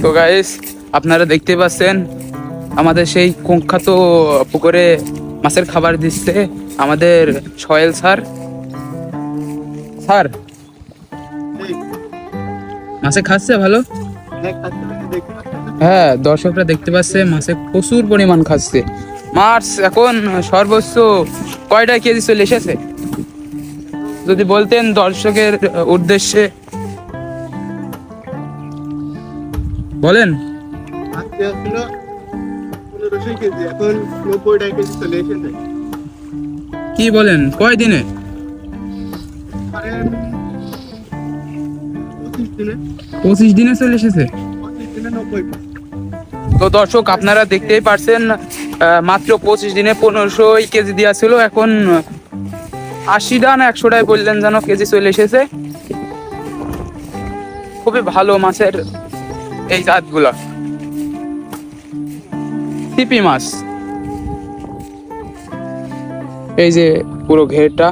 তো গাইস, আপনারা দেখতে পাচ্ছেন আমাদের সেই কুখ্যাত পুকুরে মাছের খাবার দিচ্ছে আমাদের সোহেল স্যার। স্যার মাছে খাচ্ছে ভালো? হ্যাঁ, দর্শকরা দেখতে পাচ্ছে মাছে প্রচুর পরিমাণ খাচ্ছে। মাছ এখন সর্বোচ্চ কয়টা কেজি চলে এসেছে যদি বলতেন দর্শকের উদ্দেশ্যে বলেন। আজকে ছিল 1500 কেজি, এখন 90 কেজি চলে এসেছে। কি বলেন, কয় দিনে? ধরেন 25 দিনে। 25 দিনে চলে এসেছে। 25 দিনে 90 কেজি। তো দর্শক আপনারা দেখতেই পারছেন, মাত্র 25 দিনে 1500 কেজি দেওয়া ছিল, এখন 80টা না 100টায় বললেন যেন কেজি চলে এসেছে। খুবই ভালো মাছের এই জাতগুলা, সিপি মাছ। এই যে পুরো ঘেরটা